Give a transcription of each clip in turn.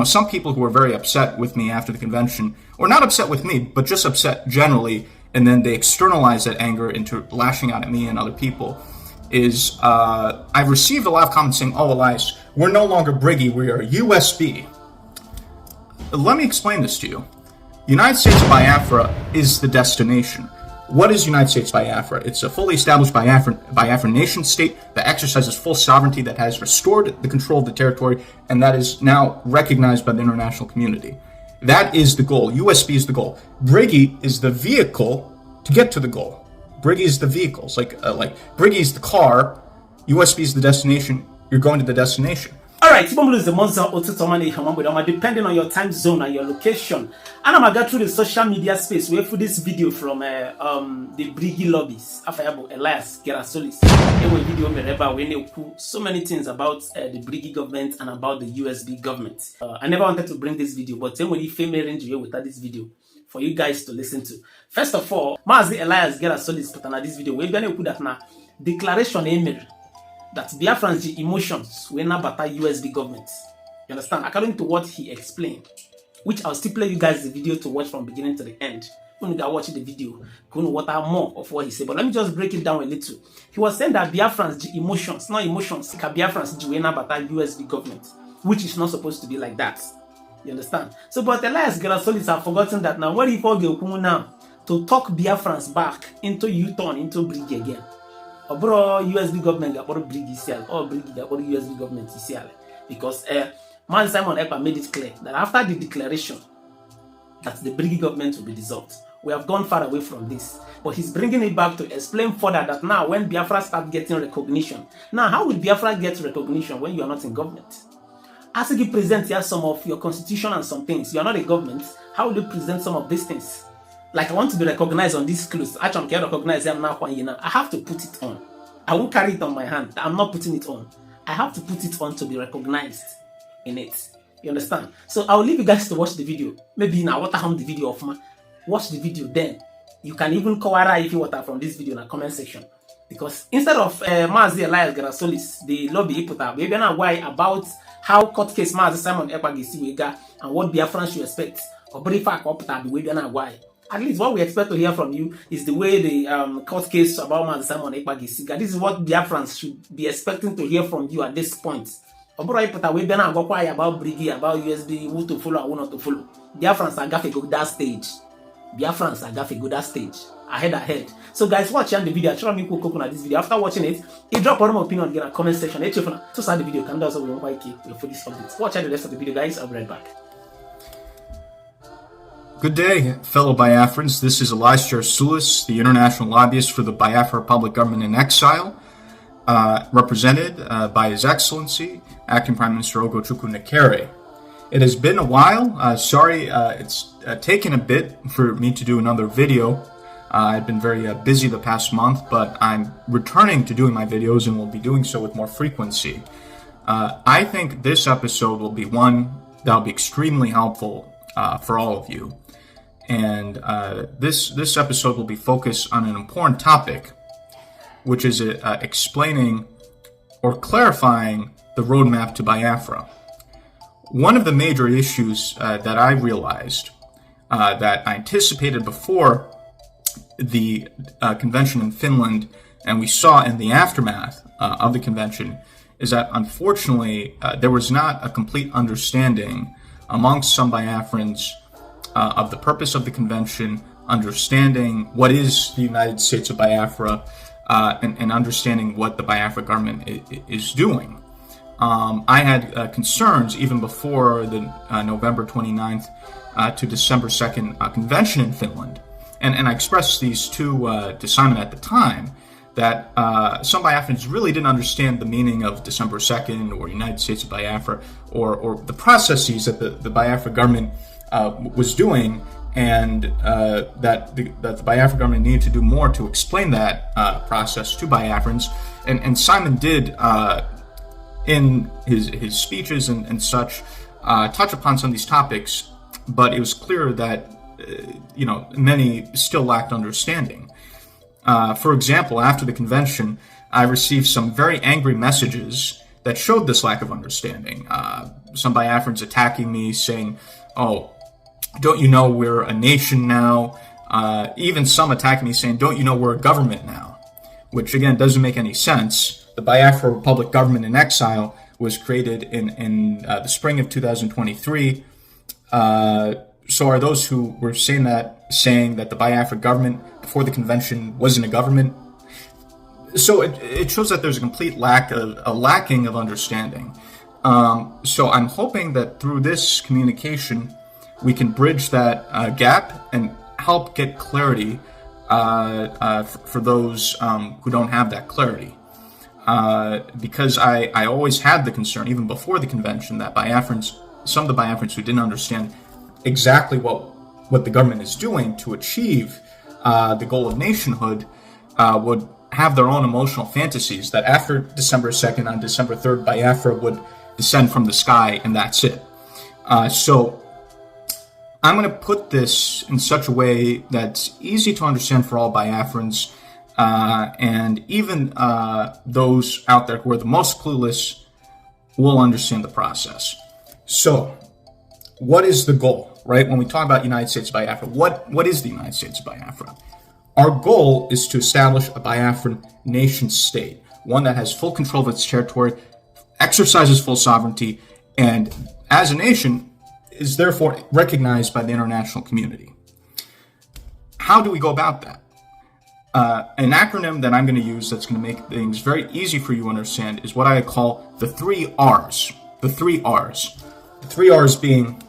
some people who were very upset with me after the convention, or not upset with me, but just upset generally, and then they externalize that anger into lashing out at me and other people, is I've received a lot of comments saying, oh, Elias, we're no longer BRGIE, we are USB. Let me explain this to you. United States Biafra is the destination. What is United States Biafra? It's a fully established Biafran nation state that exercises full sovereignty, that has restored the control of the territory, and that is now recognized by the international community. That is the goal. USB is the goal. BRGIE is the vehicle to get to the goal. BRGIE is the vehicles. Like BRGIE is the car, USB is the destination. You're going to the destination. Alright, depending on your time zone and your location. And I'm going to go through the social media space where for this video from the BRGIE lobbies. After Elias, Gerrasolis. Video wherever when they put so many things about the BRGIE government and about the USB government. I never wanted to bring this video, but then when you fame range without this video for you guys to listen to. First of all, Mazi Elias Gerrasolis put on this video. We're going to put that now. Declaration Emir. That Biafrans emotions were not about USB government. You understand? According to what he explained, which I'll still play you guys the video to watch from beginning to the end. When you guys watch the video, you know what are more of what he said. But let me just break it down a little. He was saying that Biafrans emotions, not emotions, Biafrans were not about USB government, which is not supposed to be like that. You understand? So, but Elias Gerrasolis have forgotten that now. What if all go now to talk Biafrans back into U-turn into BRGIE again? Or USB government or BRGIE or BRGIE or USB government because man Simon Ekpa made it clear that after the declaration that the BRGIE government will be dissolved, we have gone far away from this. But he's bringing it back to explain further that now when Biafra start getting recognition, now how will Biafra get recognition when you are not in government? As you present here some of your constitution and some things, you are not a government. How will you present some of these things? Like I want to be recognized on these clothes. I can't recognize them now. I have to put it on. I won't carry it on my hand. I'm not putting it on. I have to put it on to be recognized in it. You understand? So I'll leave you guys to watch the video. Maybe now what the video of my watch the video then. You can even cover if you want from this video in the comment section. Because instead of Mazi Elias Gerrasolis, the lobby put up, we're gonna why about how court case Mazi Simon EKPA'S and what Biafrans should expect. Or Brifa put up, we're gonna why. At least what we expect to hear from you is the way the court case about Mazi Simon EKPA'S. This is what Biafrans should be expecting to hear from you at this point. About BRGIE, about USB, who to follow and who not to follow. Biafrans are going to go that stage. Biafrans are going to go that stage. Ahead. So guys, watch the video. Try me cook on this video. After watching it, you drop your opinion in the comment section. So start the video. Can also be for this update. Watch the rest of the video, guys. I'll be right back. Good day, fellow Biafrans. This is Elias Gerrasolis, the international lobbyist for the Biafra Republic Government in Exile, represented by His Excellency, Acting Prime Minister Ogochukwu Nekere. It has been a while. Sorry, it's taken a bit for me to do another video. I've been very busy the past month, but I'm returning to doing my videos and will be doing so with more frequency. I think this episode will be one that will be extremely helpful for all of you. And this episode will be focused on an important topic, which is explaining or clarifying the roadmap to Biafra. One of the major issues that I realized that I anticipated before the convention in Finland, and we saw in the aftermath of the convention, is that unfortunately there was not a complete understanding amongst some Biafrans of the purpose of the convention, understanding what is the United States of Biafra, and understanding what the Biafra government is doing. I had concerns even before the November 29th to December 2nd convention in Finland. And I expressed these to Simon at the time, that some Biafrans really didn't understand the meaning of December 2nd or United States of Biafra or the processes that the Biafra government was doing, and that the Biafra government needed to do more to explain that process to Biafrans. And Simon did, in his speeches and such, touch upon some of these topics, but it was clear that many still lacked understanding. For example, after the convention, I received some very angry messages that showed this lack of understanding. some Biafrans attacking me saying, oh, don't you know we're a nation now? Even some attacking me saying, don't you know we're a government now? Which, again, doesn't make any sense. The Biafra Republic government in exile was created in the spring of 2023. So are those who were saying that the Biafra government before the convention wasn't a government? So it shows that there's a complete lacking of understanding. So I'm hoping that through this communication, we can bridge that gap and help get clarity for those who don't have that clarity. Because I always had the concern, even before the convention, that some of the Biafrans who didn't understand exactly what the government is doing to achieve the goal of nationhood would have their own emotional fantasies that after December 2nd, on December 3rd, Biafra would descend from the sky and that's it. So I'm going to put this in such a way that's easy to understand for all Biafrans, and even those out there who are the most clueless will understand the process. So, what is the goal, right? When we talk about United States Biafra, what is the United States Biafra? Our goal is to establish a Biafran nation state, one that has full control of its territory, exercises full sovereignty, and as a nation is therefore recognized by the international community. How do we go about that? An acronym that I'm going to use that's going to make things very easy for you to understand is what I call the 3 R's. The 3 R's. The 3 R's being,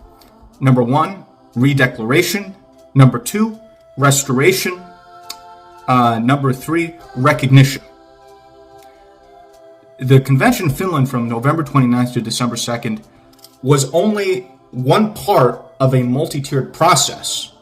number 1, redeclaration. Number 2, restoration. Number 3, recognition. The convention in Finland from November 29th to December 2nd was only one part of a multi-tiered process.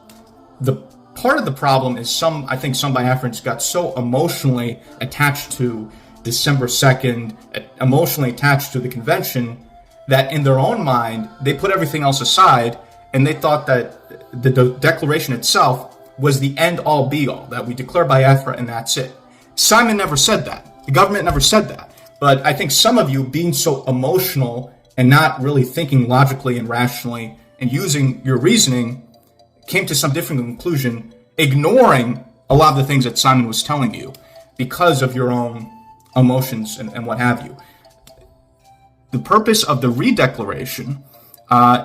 The part of the problem is I think some Biafrans got so emotionally attached to December 2nd, emotionally attached to the convention, that in their own mind, they put everything else aside and they thought that the declaration itself was the end-all be-all, that we declare Biafra and that's it. Simon never said that. The government never said that. But I think some of you, being so emotional and not really thinking logically and rationally and using your reasoning, came to some different conclusion, ignoring a lot of the things that Simon was telling you because of your own emotions and what have you. The purpose of the redeclaration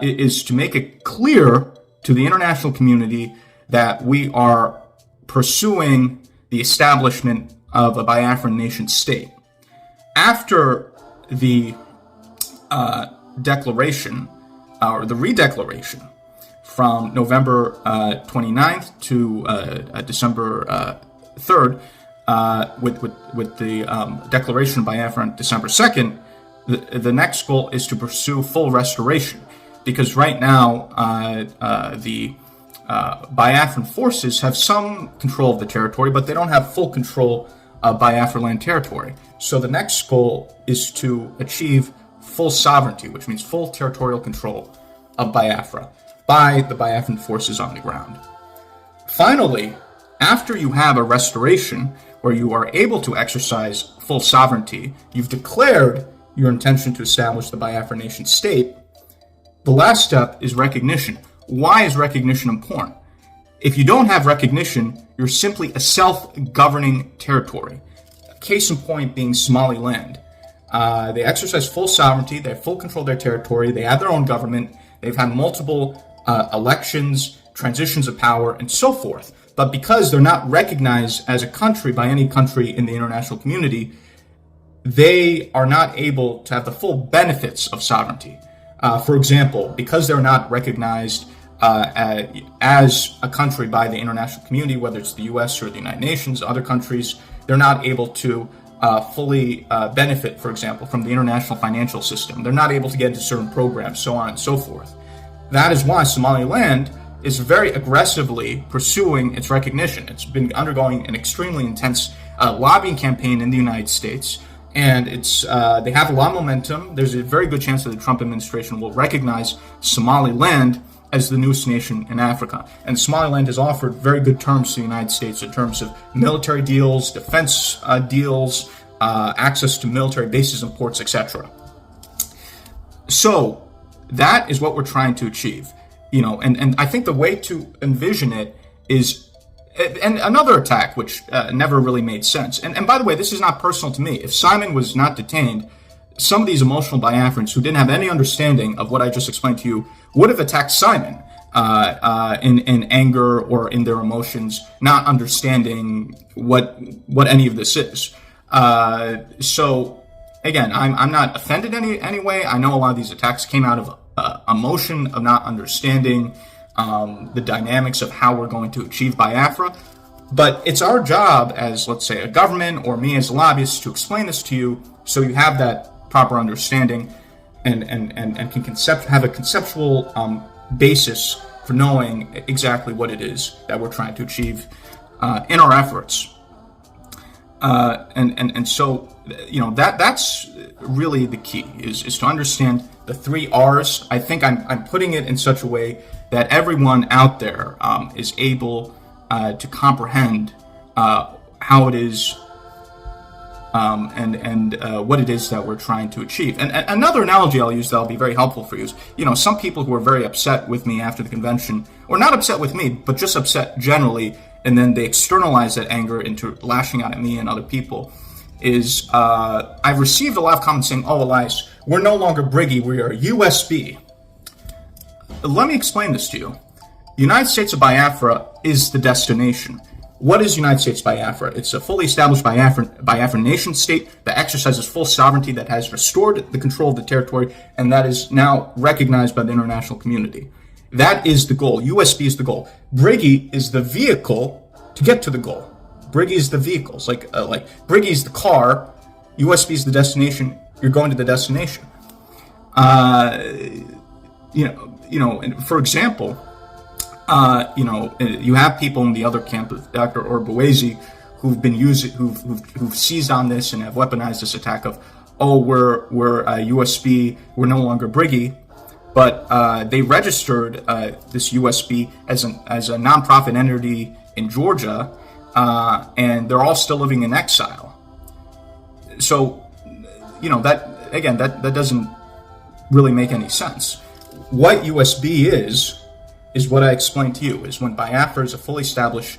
is to make it clear to the international community that we are pursuing the establishment of a Biafran nation state. After the declaration, or the redeclaration, from November 29th to December 3rd, with the declaration of Biafra on December 2nd, the next goal is to pursue full restoration. Because right now, the Biafran forces have some control of the territory, but they don't have full control of Biafra land territory. So the next goal is to achieve full sovereignty, which means full territorial control of Biafra by the Biafran forces on the ground. Finally, after you have a restoration where you are able to exercise full sovereignty, you've declared your intention to establish the Biafra nation state, the last step is recognition. Why is recognition important? If you don't have recognition, you're simply a self-governing territory. Case in point being Somaliland. They exercise full sovereignty, they have full control of their territory, they have their own government, they've had multiple elections, transitions of power, and so forth. But because they're not recognized as a country by any country in the international community, they are not able to have the full benefits of sovereignty. For example, because they're not recognized as a country by the international community, whether it's the US or the United Nations, other countries, they're not able to fully benefit, for example, from the international financial system. They're not able to get into certain programs, so on and so forth. That is why Somaliland is very aggressively pursuing its recognition. It's been undergoing an extremely intense lobbying campaign in the United States, and they have a lot of momentum. There's a very good chance that the Trump administration will recognize Somaliland as the newest nation in Africa. And Somaliland has offered very good terms to the United States in terms of military deals, defense deals, access to military bases and ports, etc. So, That is what we're trying to achieve. And I think the way to envision it is, and another attack which never really made sense. And by the way, this is not personal to me. If Simon was not detained, some of these emotional Biafrans who didn't have any understanding of what I just explained to you would have attacked Simon in anger or in their emotions, not understanding what any of this is. So again, I'm not offended anyway. I know a lot of these attacks came out of emotion of not understanding the dynamics of how we're going to achieve Biafra. But it's our job as, let's say, a government or me as a lobbyist to explain this to you so you have that proper understanding and can have a conceptual basis for knowing exactly what it is that we're trying to achieve in our efforts. And so, that's really the key is to understand the 3 R's. I think I'm putting it in such a way that everyone out there is able to comprehend how it is and what it is that we're trying to achieve. And another analogy I'll use that'll be very helpful for you is, some people who are very upset with me after the convention, or not upset with me, but just upset generally, and then they externalize that anger into lashing out at me and other people, is I've received a lot of comments saying, "Oh, Elias, we're no longer BRGIE, we are USB." Let me explain this to you. United States of Biafra is the destination. What is United States Biafra? It's a fully established Biafran nation state that exercises full sovereignty, that has restored the control of the territory, and that is now recognized by the international community. That is the goal. USB is the goal. BRGIE is the vehicle to get to the goal. BRGIE is the vehicle. It's like BRGIE is the car, USB is the destination. You're going to the destination. For example, you have people in the other camp of Dr. Brigy who've seized on this and have weaponized this attack of, "Oh, we're USB, we're no longer BRGIE," but they registered this USB as a nonprofit entity in Georgia, and they're all still living in exile. So, that doesn't really make any sense. What USB is what I explained to you, is when Biafra is a fully established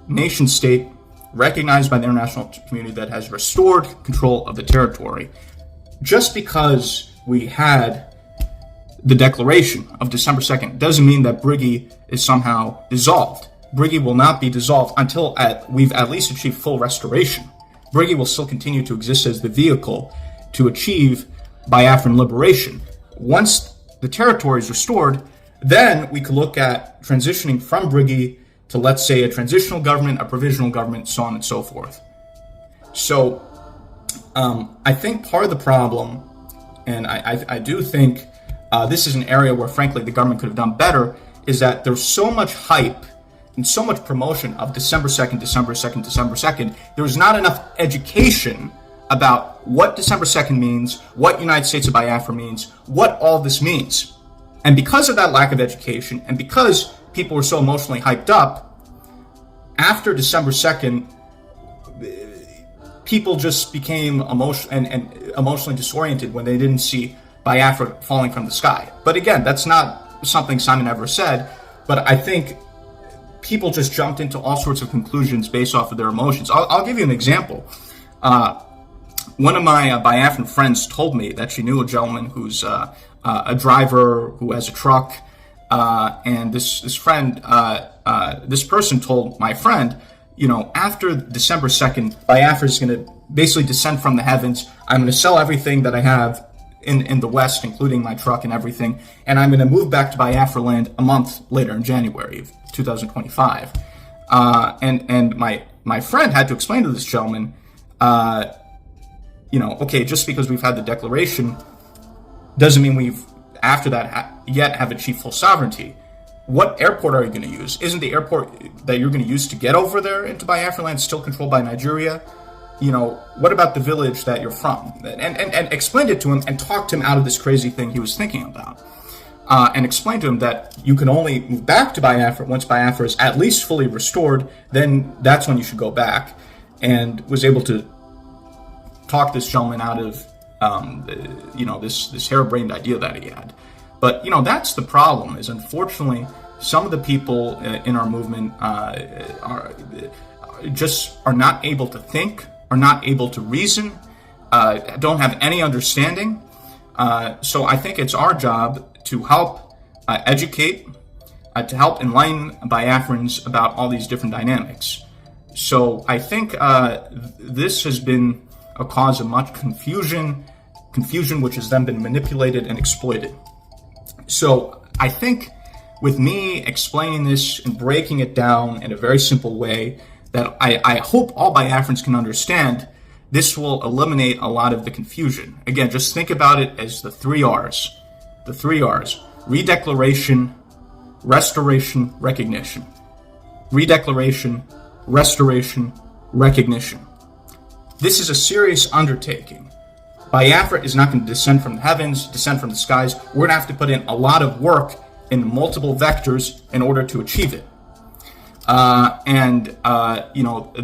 nation state recognized by the international community that has restored control of the territory. Just because we had the declaration of December 2nd doesn't mean that BRGIE is somehow dissolved. BRGIE will not be dissolved until we've at least achieved full restoration. BRGIE will still continue to exist as the vehicle to achieve Biafran liberation. Once the territory is restored, then we could look at transitioning from BRGIE to, let's say, a transitional government, a provisional government, so on and so forth. So I think part of the problem, and I do think this is an area where, frankly, the government could have done better, is that there's so much hype and so much promotion of December 2nd, December 2nd, December 2nd. There was not enough education about what December 2nd means, what United States of Biafra means, what all this means. And because of that lack of education, and because people were so emotionally hyped up, after December 2nd, people just became emotionally disoriented when they didn't see Biafra falling from the sky. But again, that's not something Simon ever said, but I think people just jumped into all sorts of conclusions based off of their emotions. I'll give you an example. One of my Biafran friends told me that she knew a gentleman who's a driver who has a truck, and this person told my friend, after December 2nd, Biafra is going to basically descend from the heavens. I'm going to sell everything that I have in the West, including my truck and everything, and I'm going to move back to Biafra land a month later in January of 2025. And my friend had to explain to this gentleman, okay, just because we've had the declaration doesn't mean we've, after that, yet have achieved full sovereignty. What airport are you going to use? Isn't the airport that you're going to use to get over there into Biafra land still controlled by Nigeria? What about the village that you're from? And explained it to him and talked him out of this crazy thing he was thinking about. And explained to him that you can only move back to Biafra once Biafra is at least fully restored, then that's when you should go back. And was able to talk this gentleman out of, this harebrained idea that he had. But, that's the problem, is unfortunately some of the people in our movement are not able to think, are not able to reason, don't have any understanding. So I think it's our job to help educate, to help enlighten Biafrans about all these different dynamics. So I think this has been a cause of much confusion which has then been manipulated and exploited. So I think with me explaining this and breaking it down in a very simple way that I hope all Biafrans can understand, this will eliminate a lot of the confusion. Again, just think about it as the 3 R's. The 3 R's. Redeclaration, restoration, recognition. Redeclaration, restoration, recognition. This is a serious undertaking. Biafra is not going to descend from the heavens, descend from the skies. We're going to have to put in a lot of work in multiple vectors in order to achieve it.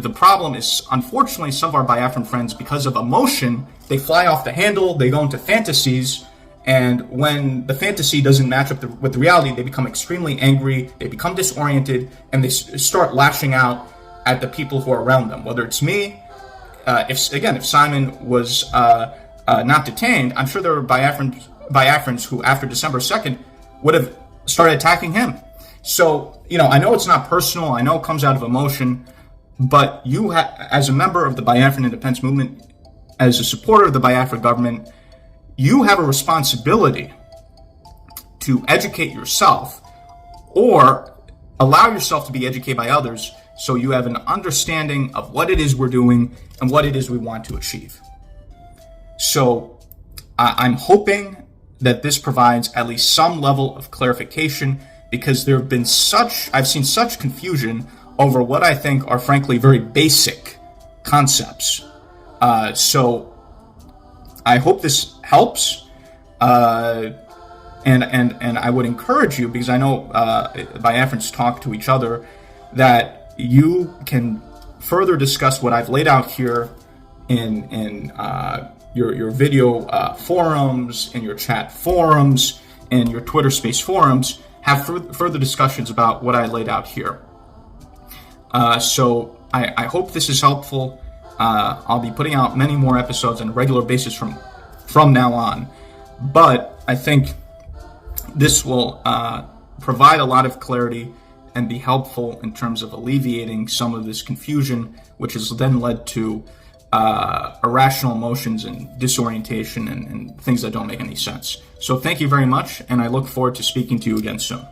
The problem is, unfortunately, some of our Biafran friends, because of emotion, they fly off the handle, they go into fantasies, and when the fantasy doesn't match up with the reality, they become extremely angry, they become disoriented, and they start lashing out at the people who are around them. Whether it's me, if Simon was not detained, I'm sure there were Biafrans who, after December 2nd, would have started attacking him. So, I know it's not personal, I know it comes out of emotion, but you, as a member of the Biafran independence movement, as a supporter of the Biafra government, you have a responsibility to educate yourself or allow yourself to be educated by others so you have an understanding of what it is we're doing and what it is we want to achieve. So I'm hoping that this provides at least some level of clarification, because there have been I've seen such confusion over what I think are frankly very basic concepts. So I hope this helps, and I would encourage you, because I know Biafrans talk to each other, that you can further discuss what I've laid out here in your video forums, in your chat forums, and your Twitter Space forums. Have further discussions about what I laid out here. So I hope this is helpful. I'll be putting out many more episodes on a regular basis from now on. But I think this will provide a lot of clarity and be helpful in terms of alleviating some of this confusion, which has then led to irrational emotions and disorientation and things that don't make any sense. So thank you very much, and I look forward to speaking to you again soon.